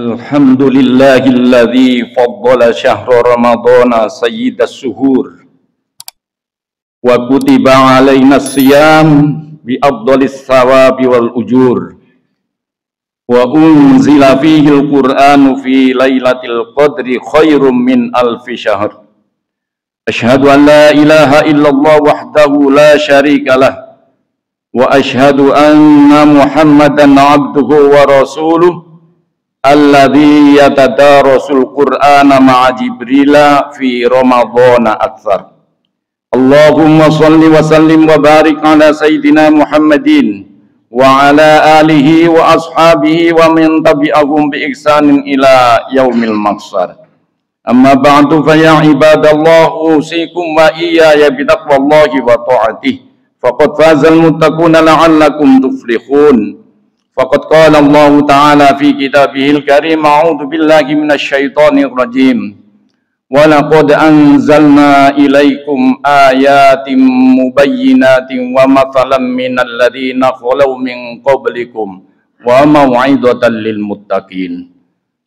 Alhamdulillahilladzi faddala syahra ramadhana sayyidas suhur wa kutiba alaina siyam bi afdalis sawabi wal ujur wa unzila fihi al-Qur'anu fi lailatul qadri khairum min alfi syahr. Asyhadu an la ilaha illallah wahdahu la syarikalah wa asyhadu anna Muhammadan abduhu wa rasuluh alladzi yatadarasul Qur'ana ma'a Jibrila fi Ramadhana aktsar. Allahumma shalli wa sallim wa barik ala sayyidina Muhammadin wa ala alihi wa ashabihi wa man tabi'ahum bi ihsanin ila yaumil mahsyar. Amma ba'du fa ya ibadallah usikum wa iyaya bi taqwallahi wa ta'atihi faqad fazal muttaquna la'allakum tuflihun. Faqad qala Allah Ta'ala fi kitabihil karim a'udzu billahi minasy syaithanir rajim wa laqad anzalna ilaikum ayatin mubayyinatin wa mathalan minal ladzina khalaw min qablikum wa mau'izatan lil muttaqin.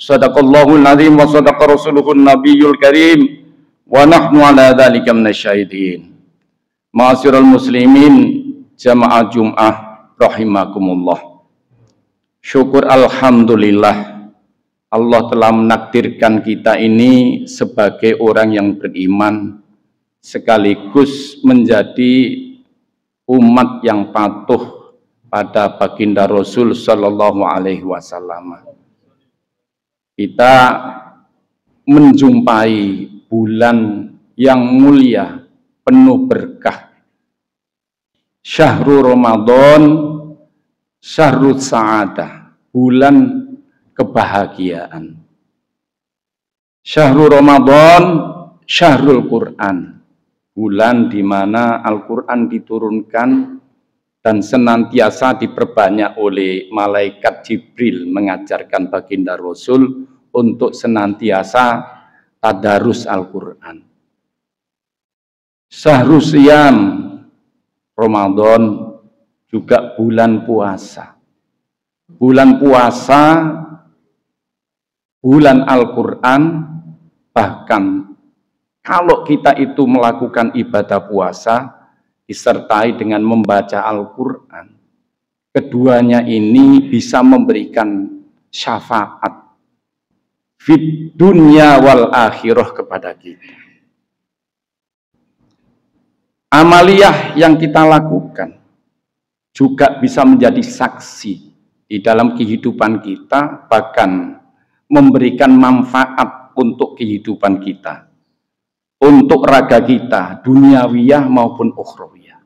Shadaqallahul azim wa shadaqa rasuluhun nabiyyul karim wa nahnu ala dzalika minasyahidin. Ma'asyiral muslimin jamaah Jumat rahimakumullah. Syukur alhamdulillah Allah telah menakdirkan kita ini sebagai orang yang beriman sekaligus menjadi umat yang patuh pada baginda Rasul sallallahu alaihi wasallam. Kita menjumpai bulan yang mulia penuh berkah. Syahrul Ramadan, syahrul sa'adah, bulan kebahagiaan. Syahrul Ramadan, syahrul Quran, bulan di mana Al-Quran diturunkan dan senantiasa diperbanyak oleh malaikat Jibril mengajarkan baginda Rasul untuk senantiasa tadarus Al-Quran. Syahrul Siyam, Ramadan juga bulan puasa. Bulan puasa, bulan Al-Quran, bahkan kalau kita itu melakukan ibadah puasa disertai dengan membaca Al-Quran, keduanya ini bisa memberikan syafaat fid dunya wal akhirah kepada kita. Amaliyah yang kita lakukan juga bisa menjadi saksi di dalam kehidupan kita, bahkan memberikan manfaat untuk kehidupan kita, untuk raga kita, duniawiyah maupun ukhrawiyah.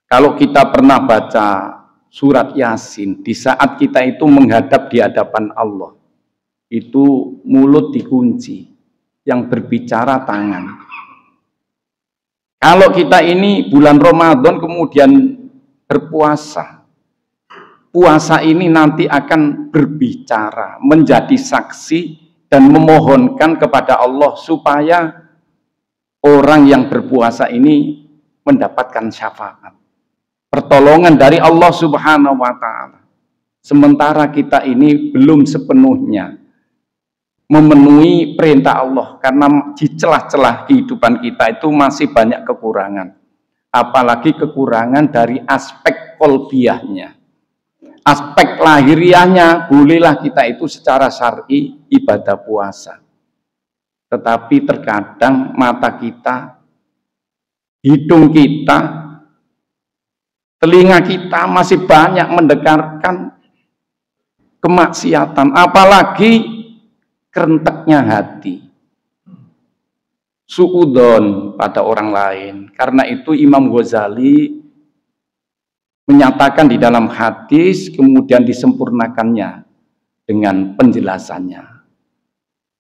Kalau kita pernah baca surat Yasin, di saat kita itu menghadap di hadapan Allah, itu mulut dikunci, yang berbicara tangan. Kalau kita ini bulan Ramadan kemudian berpuasa, puasa ini nanti akan berbicara, menjadi saksi dan memohonkan kepada Allah supaya orang yang berpuasa ini mendapatkan syafaat, pertolongan dari Allah Subhanahu wa Ta'ala. Sementara kita ini belum sepenuhnya memenuhi perintah Allah, karena di celah-celah kehidupan kita itu masih banyak kekurangan, apalagi kekurangan dari aspek kolbiyahnya, aspek lahiriahnya. Bolehlah kita itu secara syar'i ibadah puasa, tetapi terkadang mata kita, hidung kita, telinga kita masih banyak mendengarkan kemaksiatan, apalagi kerenteknya hati, suudzon pada orang lain. Karena itu Imam Ghazali menyatakan di dalam hadis, kemudian disempurnakannya dengan penjelasannya.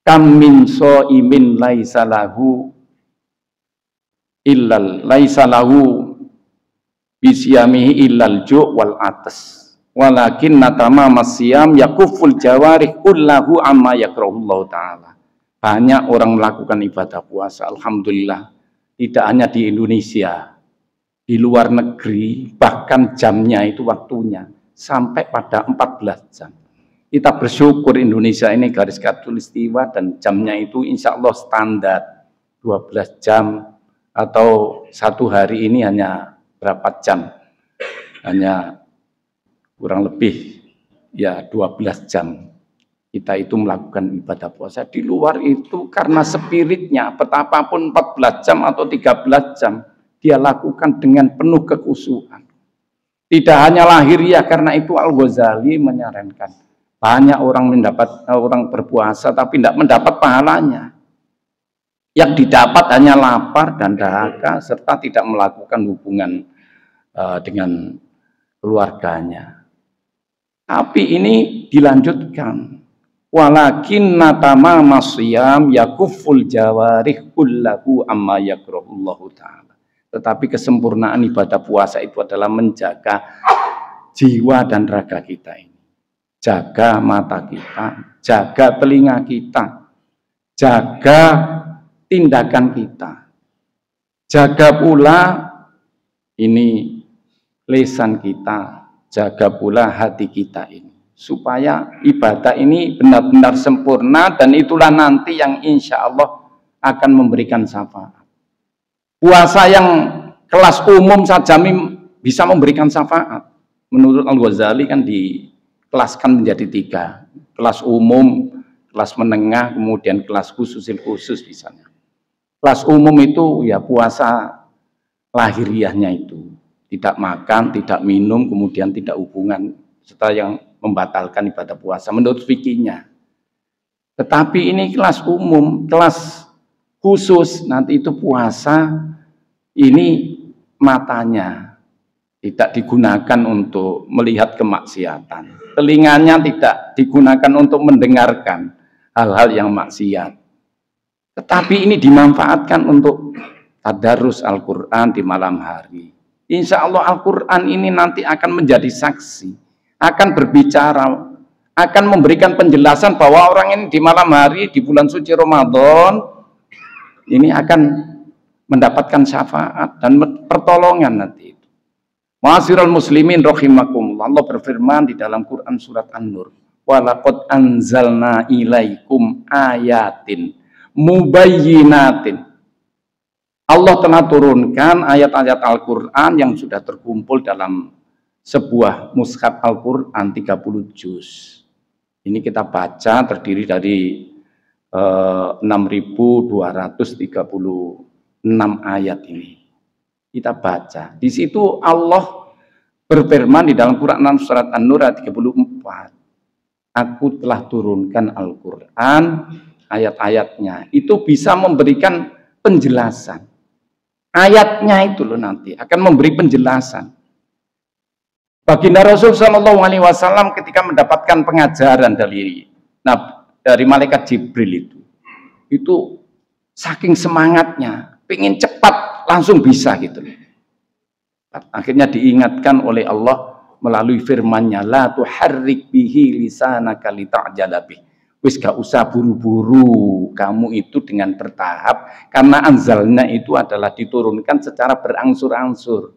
Kam min shaimin laisa lahu bisyamihi illal ju' wal atas. Walakin natama masyam yakuful jawarih kullahu amma yakrahullahu ta'ala. Banyak orang melakukan ibadah puasa, alhamdulillah, tidak hanya di Indonesia, di luar negeri, bahkan jamnya itu waktunya sampai pada 14 jam. Kita bersyukur Indonesia ini garis khatulistiwa dan jamnya itu insya Allah standar 12 jam atau satu hari ini hanya berapa jam? Hanya kurang lebih ya 12 jam. Kita itu melakukan ibadah puasa. Di luar itu karena spiritnya betapapun 14 jam atau 13 jam dia lakukan dengan penuh kekhusyuan. Tidak hanya lahiriah, karena itu Al-Ghazali menyarankan banyak orang berpuasa tapi tidak mendapat pahalanya. Yang didapat hanya lapar dan dahaga serta tidak melakukan hubungan dengan keluarganya. Tapi ini dilanjutkan. Walakin natama masyam yakuful jawarih kullahu amma yakrahullahu ta'ala. Tetapi kesempurnaan ibadah puasa itu adalah menjaga jiwa dan raga kita ini. Jaga mata kita, jaga telinga kita, jaga tindakan kita. Jaga pula ini lisan kita, jaga pula hati kita ini. Supaya ibadah ini benar-benar sempurna dan itulah nanti yang insya Allah akan memberikan syafaat. Puasa yang kelas umum saja bisa memberikan syafaat. Menurut Al-Ghazali kan dikelaskan menjadi 3. Kelas umum, kelas menengah, kemudian kelas khusus misalnya. Kelas umum itu ya puasa lahiriahnya itu. Tidak makan, tidak minum, kemudian tidak hubungan. Serta yang membatalkan ibadah puasa menurut fikihnya. Tetapi ini kelas umum, kelas khusus, nanti itu puasa ini matanya tidak digunakan untuk melihat kemaksiatan, telinganya tidak digunakan untuk mendengarkan hal-hal yang maksiat, tetapi ini dimanfaatkan untuk tadarus Al-Quran di malam hari. Insya Allah Al-Quran ini nanti akan menjadi saksi, akan berbicara, akan memberikan penjelasan bahwa orang ini di malam hari di bulan suci Ramadan ini akan mendapatkan syafaat dan pertolongan nanti itu. Ma'asyiral muslimin rahimakumullah, Allah berfirman di dalam Quran surat An-Nur, walaqad anzalna ilaikum ayatin mubayyinatin. Allah telah turunkan ayat-ayat Al-Quran yang sudah terkumpul dalam sebuah mushaf Al-Quran 30 juz. Ini kita baca terdiri dari 6.236 ayat ini. Kita baca. Di situ Allah berfirman di dalam Quran surat An-Nur ayat 34. Aku telah turunkan Al-Quran, ayat-ayatnya. Itu bisa memberikan penjelasan. Ayatnya itu loh nanti akan memberi penjelasan. Baginda Rasul Shallallahu Alaihi Wasallam ketika mendapatkan pengajaran dari malaikat Jibril itu saking semangatnya, pengen cepat langsung bisa gitu. Akhirnya diingatkan oleh Allah melalui firman-Nya, la tuharrik bihi lisanaka lita'jala bih. Wis gak usah buru-buru, kamu itu dengan bertahap, karena anzalnya itu adalah diturunkan secara berangsur-angsur.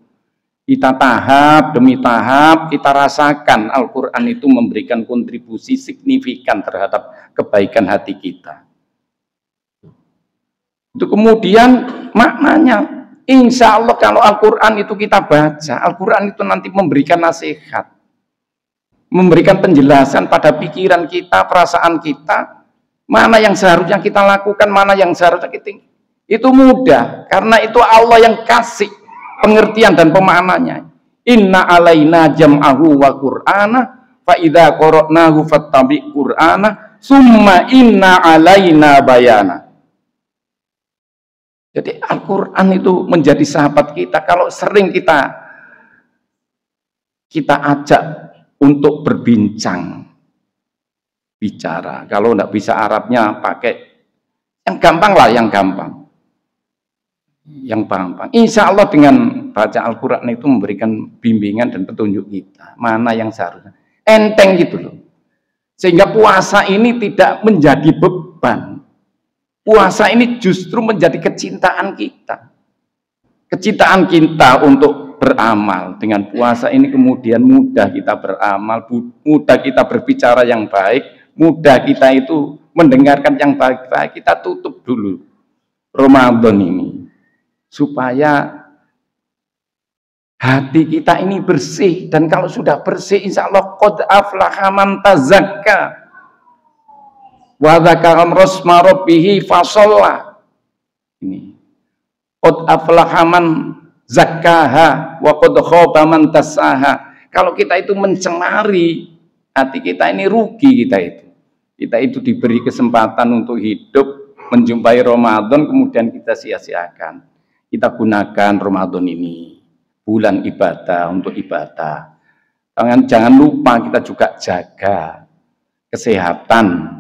Kita tahap demi tahap, kita rasakan Al-Quran itu memberikan kontribusi signifikan terhadap kebaikan hati kita. Itu kemudian maknanya, insya Allah kalau Al-Quran itu kita baca, Al-Quran itu nanti memberikan nasihat, memberikan penjelasan pada pikiran kita, perasaan kita, mana yang seharusnya kita lakukan, mana yang seharusnya kita. Itu mudah, karena itu Allah yang kasih pengertian dan pemahamannya. Inna alaina jam'ahu wa qur'ana fa idza qara'nahu fattabi' qur'ana summa inna alaina bayana. Jadi Al-Qur'an itu menjadi sahabat kita kalau sering kita ajak untuk berbincang, bicara. Kalau enggak bisa Arabnya pakai yang gampang lah, yang gampang. Insya Allah dengan baca Al-Quran itu memberikan bimbingan dan petunjuk kita mana yang seharusnya enteng gitu loh, sehingga puasa ini tidak menjadi beban. Puasa ini justru menjadi kecintaan kita untuk beramal. Dengan puasa ini kemudian mudah kita beramal, mudah kita berbicara yang baik, mudah kita itu mendengarkan yang baik-baik. Kita tutup dulu Ramadan ini supaya hati kita ini bersih, dan kalau sudah bersih insya Allah qad aflaha man tazakka wa dzakara rasma rabbih fasalla. Ini qad aflaha man zakkaha wa qad khaba man dassaha. Kalau kita itu mencemari hati kita, ini rugi kita itu. Kita itu diberi kesempatan untuk hidup menjumpai Ramadan, kemudian kita sia-siakan. Kita gunakan Ramadan ini bulan ibadah untuk ibadah. Jangan lupa kita juga jaga kesehatan.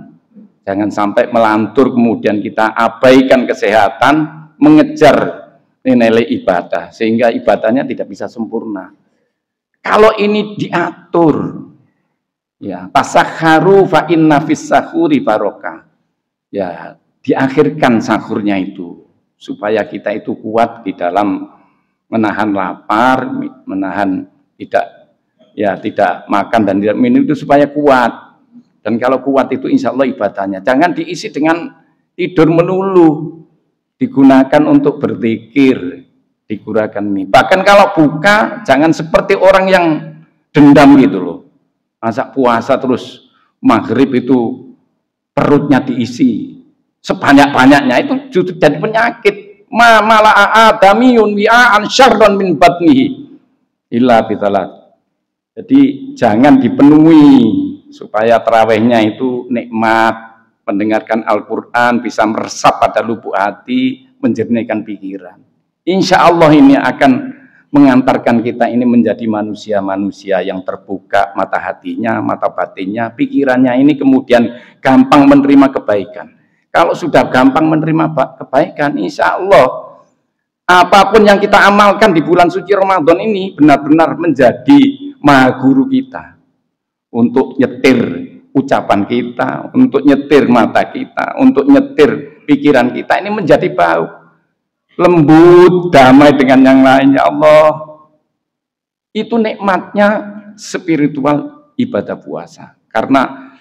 Jangan sampai melantur kemudian kita abaikan kesehatan, mengejar nilai ibadah sehingga ibadahnya tidak bisa sempurna. Kalau ini diatur, ya, tasakharu fa inna fis sahuri barokah. Ya, diakhirkan sahurnya itu supaya kita itu kuat di dalam menahan lapar, menahan tidak makan dan tidak minum itu supaya kuat. Dan kalau kuat itu insya Allah ibadahnya. Jangan diisi dengan tidur melulu, digunakan untuk berzikir, digunakan ini. Bahkan kalau buka jangan seperti orang yang dendam gitu loh. Masa puasa terus maghrib itu perutnya diisi sebanyak-banyaknya, itu justru jadi penyakit. Mala'a adamiyun wi'an syarran min batnihi illa bitalat. Jadi jangan dipenuhi supaya tarawihnya itu nikmat, mendengarkan Al-Quran, bisa meresap pada lubuk hati, menjernihkan pikiran. Insya Allah ini akan mengantarkan kita ini menjadi manusia-manusia yang terbuka mata hatinya, mata batinnya, pikirannya ini kemudian gampang menerima kebaikan. Kalau sudah gampang menerima kebaikan, insya Allah apapun yang kita amalkan di bulan suci Ramadan ini benar-benar menjadi maha guru kita untuk nyetir ucapan kita, untuk nyetir mata kita, untuk nyetir pikiran kita, ini menjadi bau lembut, damai dengan yang lain. Ya Allah, itu nikmatnya spiritual ibadah puasa. Karena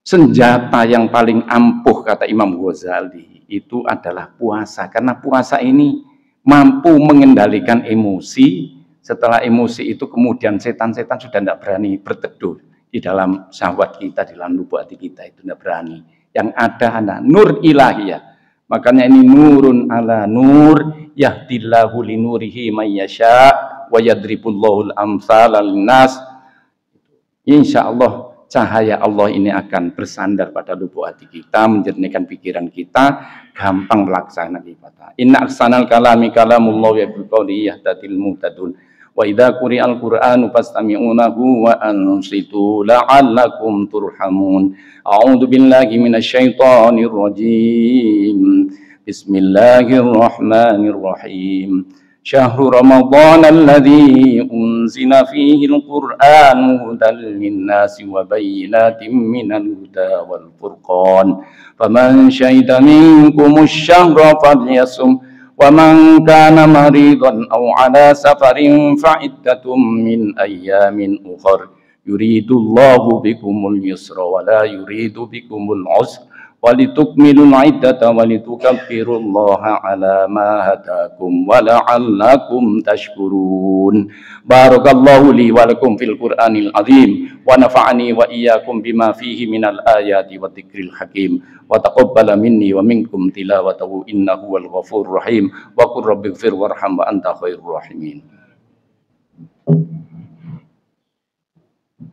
senjata yang paling ampuh, kata Imam Ghazali, itu adalah puasa. Karena puasa ini mampu mengendalikan emosi. Setelah emosi itu kemudian setan-setan sudah tidak berani berteduh di dalam syahwat kita, di dalam lubuk hati kita, itu tidak berani. Yang ada nur ilahiyah. Makanya ini nurun ala nur, yahdillahu linurihi may yasha wa yadribullahu al-amsala linnas. Insya Allah cahaya Allah ini akan bersandar pada lubuk hati kita, menjernihkan pikiran kita, gampang melaksanakan ibadah. Inna aksanal kalami kalamullah wa biqaulihi yahtadil muhtadun. Wa idza quri'al qur'anu fastami'unahu wa ansitu la'allakum turhamun. A'udzu billahi minasyaitonir rajim. Bismillahirrahmanirrahim. Syahru Ramadan alladzi unzila fihi al-Qur'an hudan lin-nasi wa bayyinatin minal huda wal furqan. Faman syahida minkumusy syahra falyasum. وَمَنْ كَانَ مَرِيضًا أَوْ عَلَى سَفَرٍ فَعِدَّةٌ مِنْ أَيَّامٍ أُخَرَ يُرِيدُ اللَّهُ بِكُمُ الْيُسْرَ وَلَا يُرِيدُ بِكُمُ الْعُسْرَ وَلِتُكْمِلُوا الْعِدَّةَ وَلِتُكَبِّرُوا اللَّهَ عَلَى مَا هَدَاكُمْ وَلَعَلَّكُمْ تَشْكُرُونَ. Barakallahu li wa lakum fil Qur'anil azim wa nafa'ani wa iyyakum bima fihi minal ayati wa dzikril hakim wa taqabbala minni wa minkum tilawatahu innahu wal ghafurur rahim wa qur rabbighfir warham wa anta khairur rahimin.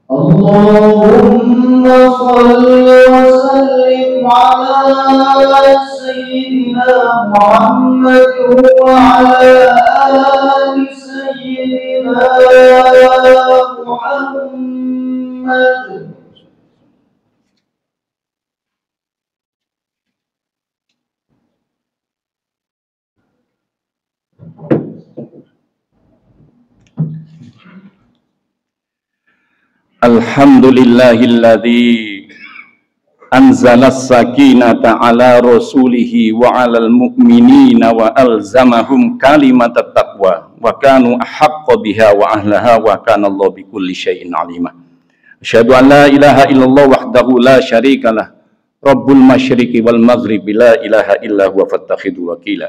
Allahumma shalli wa sallim ala sayyidina Muhammad wa ala ali sayyidina Muhammad. Alhamdulillahilladzi anzalas sakinata ala rasulihi wa alal mu'minina wa alzamahum kalimatat taqwa wa kanu ahaqqa biha wa ahlaha wa kana Allah bikulli syai'in alima. Asyhadu an la ilaha illallah wahdahu la syarikalah Rabbul masyriqi wal maghribi la ilaha illa huwa fattakhidhu wakila.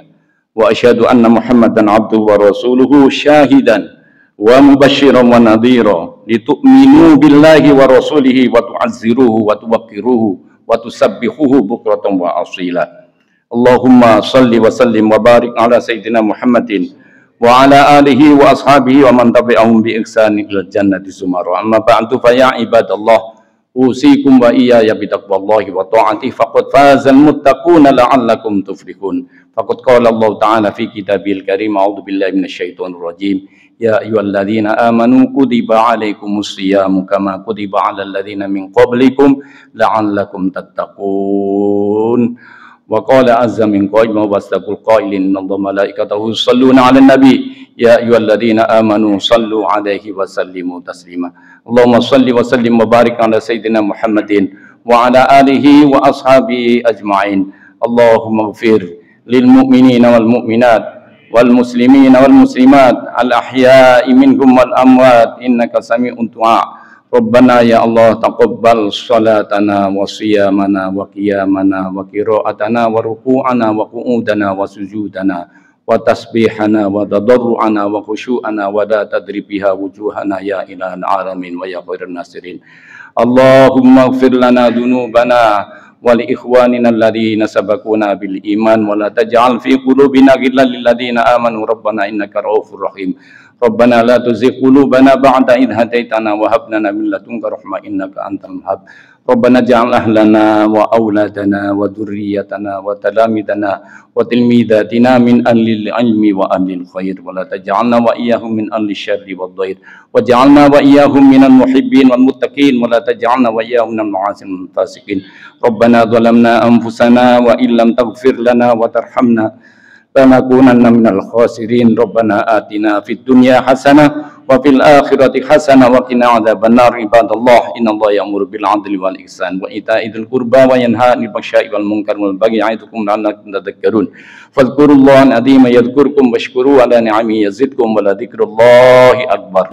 Wa asyhadu anna Muhammadan abduhu wa rasuluhu syahidan wa mubasysyiran wa nadhira litu'minu billahi wa rasulihi wa tu'azziruhu wa tuwaqqiruhu wa tusabbihuhu bukratan wa asila. Allahumma salli wa sallim wa barik ala sayyidina Muhammadin wa ala alihi wa ashabihi wa man tabi'ahum bi ihsanin ila jannati zumara. Amma ba'du fa ya ibadallah usikum wa iyaya bitaqwallahi wa ta'atihi faqad fazal muttaquna la'allakum tuflihun. Faqad qala Allah ta'ala fi kitabil karim a'udzu billahi minasyaitonir rajim ya ayyuhalladzina amanu kutiba 'alaikumus shiyamu kama kutiba 'alal ladzina min qablikum la'allakum tattaqun. Wa qala azza min qail wa wasdaqul qailin innallaha malaikatahu yusalluna 'alan nabi ya ayyuhalladzina amanu sallu 'alaihi wa sallimu taslima. Allahumma salli wa sallim wa barik ala sayyidina Muhammadin wa ala alihi wa ashabihi ajma'in. Allahumma ighfir lil mu'minina wal mu'minat wal muslimina wal muslimat al ahya'i minhum wal amwat innaka sami'un du'a. Rabbana ya Allah taqabbal salatana wa siyamana wa qiyamana wa qira'atana wa ruku'ana wa qu'udana wa sujudana wa tasbihana wa tadarru'ana wa khusyu'ana wa la tadrib biha wujuhana ya ilahal alamin wa ya khairan nasirin. Allahumma ighfir lana dhunubana wa li ikhwanina alladhina sabaquna bil iman wa la taj'al fi qulubina ghillan lil ladzina amanu rabbana innaka ra'ufur rahim. Rabbana la tuzigh qulubana ba'da idh hadaitana wa hab lana min ladunka rahmah innaka antal wahhab. Rabbana ij'al ahlana wa auladana wa dhurriyyatana wa talamidana wa tilmidatina min ahlil ilmi wa ahlil khair wa la taj'alna wa iyyahum min ahli syarri wad dhair waj'alna wa iyyahum minal muhibbin wal muttaqin wa la taj'alna wa iyyahum minal ma'asin wal fasiqin. Rabbana zalamna anfusana wa illam taghfir lana wa tarhamna lanakunanna minal khasirin. Rabbana atina fid dunya hasanah wa fil akhirati hasanah wa qina adzabannar. Ibadallah innallaha ya'muru bil 'adli wal ihsan wa ita'idil qurba wa yanha 'anil fahsya'i wal munkar wal baghi ya'idukum la'allakum tadhakkarun. Fadhkurullaha 'azima yadhkurkum washkuru 'ala ni'amihi yazidkum wa la dzikrullahi akbar.